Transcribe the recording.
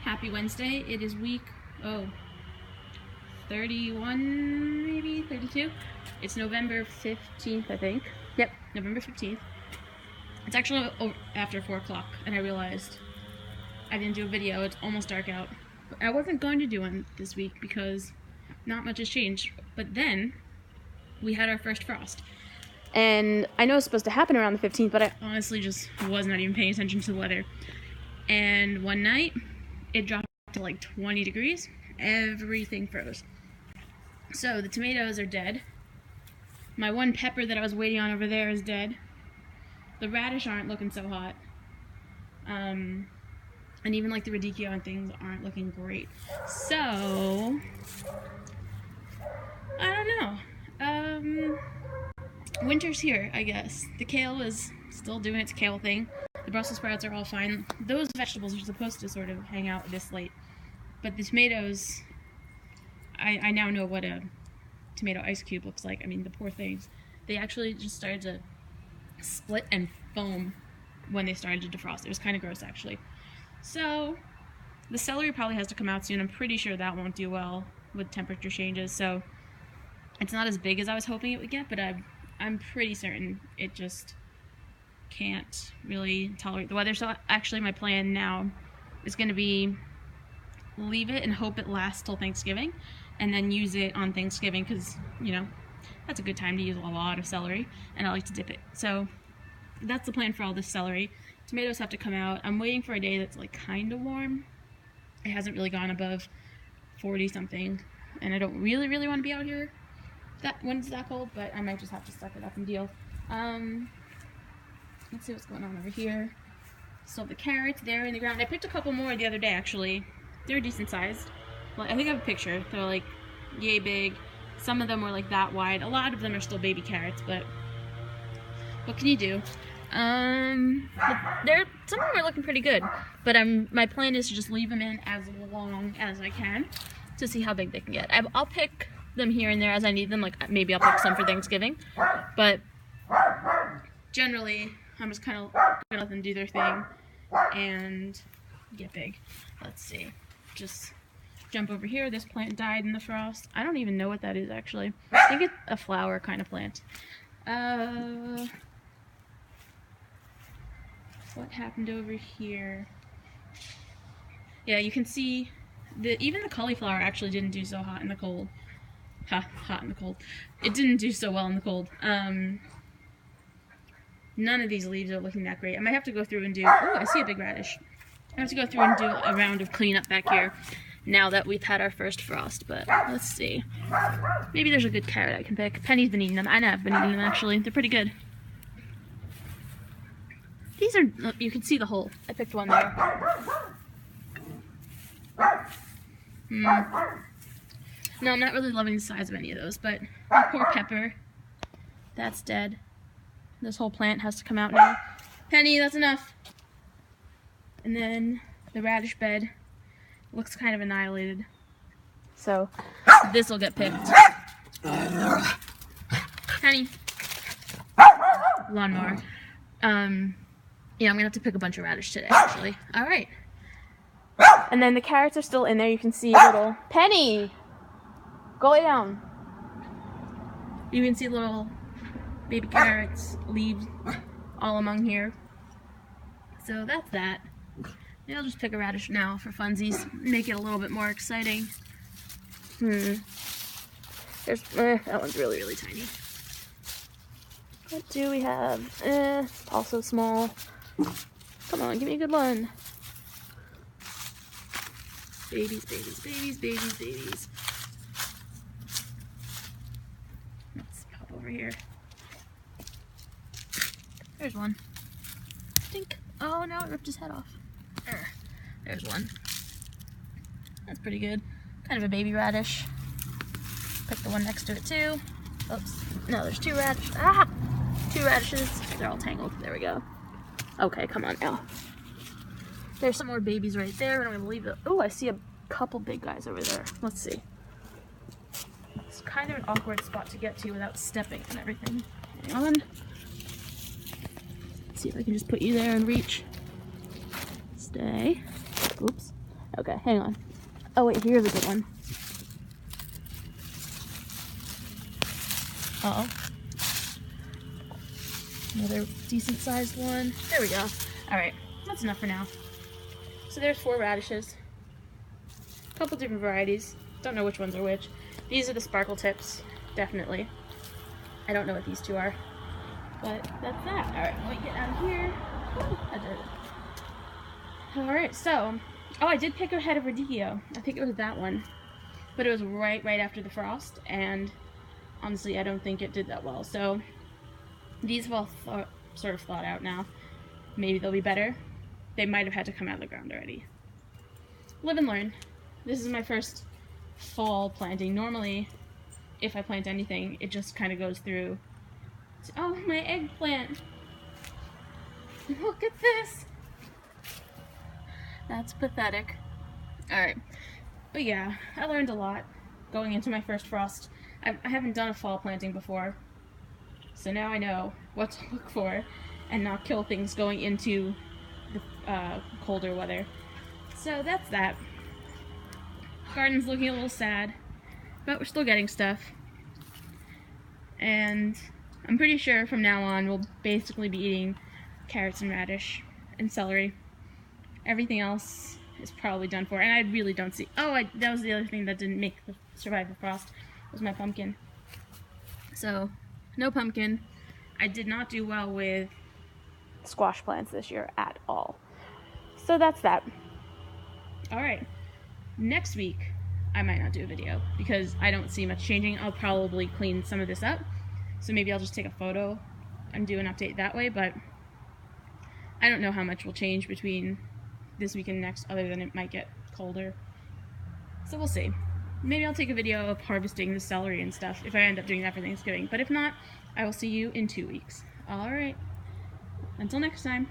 Happy Wednesday. It is week, 31, maybe 32. It's November 15th, I think. Yep, November 15th. It's actually after 4 o'clock, and I realized I didn't do a video. It's almost dark out. But I wasn't going to do one this week because not much has changed. But then we had our first frost. And I know it's supposed to happen around the 15th, but I honestly just was not even paying attention to the weather. And one night, it dropped to like 20 degrees. Everything froze. So the tomatoes are dead. My one pepper that I was waiting on over there is dead. The radish aren't looking so hot. And even like the radicchio and things aren't looking great. So, I don't know. Winter's here, I guess. The kale is still doing its kale thing. The Brussels sprouts are all fine. Those vegetables are supposed to sort of hang out this late. But the tomatoes, I now know what a tomato ice cube looks like. I mean, the poor things. They actually just started to split and foam when they started to defrost. It was kind of gross, actually. So, the celery probably has to come out soon. I'm pretty sure that won't do well with temperature changes. So, it's not as big as I was hoping it would get, but I'm pretty certain it just can't really tolerate the weather. So actually my plan now is going to be leave it and hope it lasts till Thanksgiving, and then use it on Thanksgiving because, you know, that's a good time to use a lot of celery, and I like to dip it. So that's the plan for all this celery. Tomatoes have to come out. I'm waiting for a day that's like kind of warm. It hasn't really gone above 40 something, and I don't really want to be out here when it's that cold, but I might just have to suck it up and deal. Let's see what's going on over here. So the carrots, they're in the ground. I picked a couple more the other day, actually. They're decent sized. Well, I think I have a picture. They're like yay big. Some of them were like that wide. A lot of them are still baby carrots, but what can you do? Some of them are looking pretty good, but my plan is to just leave them in as long as I can to see how big they can get. I'll pick them here and there as I need them. Like maybe I'll pick some for Thanksgiving, but generally I'm just kind of gonna let them do their thing and get big. Let's see. Just jump over here. This plant died in the frost. I don't even know what that is actually. I think it's a flower kind of plant. What happened over here? Yeah, you can see even the cauliflower actually didn't do so hot in the cold. Hot in the cold. It didn't do so well in the cold. None of these leaves are looking that great. I might have to go through and do... Oh, I see a big radish. I have to go through and do a round of cleanup back here now that we've had our first frost, but let's see. Maybe there's a good carrot I can pick. Penny's been eating them. I know I've been eating them, actually. They're pretty good. These are... You can see the hole. I picked one there. No, I'm not really loving the size of any of those, but poor pepper. That's dead. This whole plant has to come out now. Penny, that's enough. And then the radish bed looks kind of annihilated. So this will get picked. Penny. Lawnmower. Yeah, I'm gonna have to pick a bunch of radish today, actually. Alright. And then the carrots are still in there. You can see little... Penny! Go lay down. You can see little baby carrots, leaves, all among here. So that's that. Maybe I'll just pick a radish now for funsies. Make it a little bit more exciting. There's, that one's really tiny. What do we have? Also small. Come on, give me a good one. Babies. Let's pop over here. There's one. Stink. Oh no, it ripped his head off. There's one. That's pretty good. Kind of a baby radish. Pick the one next to it too. Oops. No, there's two radishes. Two radishes. They're all tangled. There we go. Okay, come on now. There's some more babies right there, and I'm gonna leave the... Oh, I see a couple big guys over there. Let's see. It's kind of an awkward spot to get to without stepping and everything. Hang on. Let's see if I can just put you there and reach. Stay. Oops. Okay, hang on. Oh wait, here's a good one. Uh-oh. Another decent sized one. There we go. Alright, that's enough for now. So there's 4 radishes. A couple different varieties. Don't know which ones are which. These are the sparkle tips, definitely. I don't know what these 2 are. But that's that. Alright, let me get out of here. Alright, so, oh, I did pick a head of radicchio. I think it was that one. But it was right after the frost, and honestly, I don't think it did that well. So, these have all sort of thawed out now. Maybe they'll be better. They might have had to come out of the ground already. Live and learn. This is my first fall planting. Normally, if I plant anything, it just kind of goes through. Oh, my eggplant! Look at this! That's pathetic. Alright. But yeah, I learned a lot going into my first frost. I haven't done a fall planting before, so now I know what to look for and not kill things going into the colder weather. So that's that. Garden's looking a little sad, but we're still getting stuff. And I'm pretty sure from now on we'll basically be eating carrots and radish and celery. Everything else is probably done for, and I really don't see. Oh, that was the other thing that didn't survive the frost, was my pumpkin. So, no pumpkin. I did not do well with squash plants this year at all. So that's that. Alright, next week I might not do a video because I don't see much changing. I'll probably clean some of this up, so maybe I'll just take a photo and do an update that way, but I don't know how much will change between this week and next, other than it might get colder. So we'll see. Maybe I'll take a video of harvesting the celery and stuff if I end up doing that for Thanksgiving. But if not, I will see you in 2 weeks. Alright. Until next time.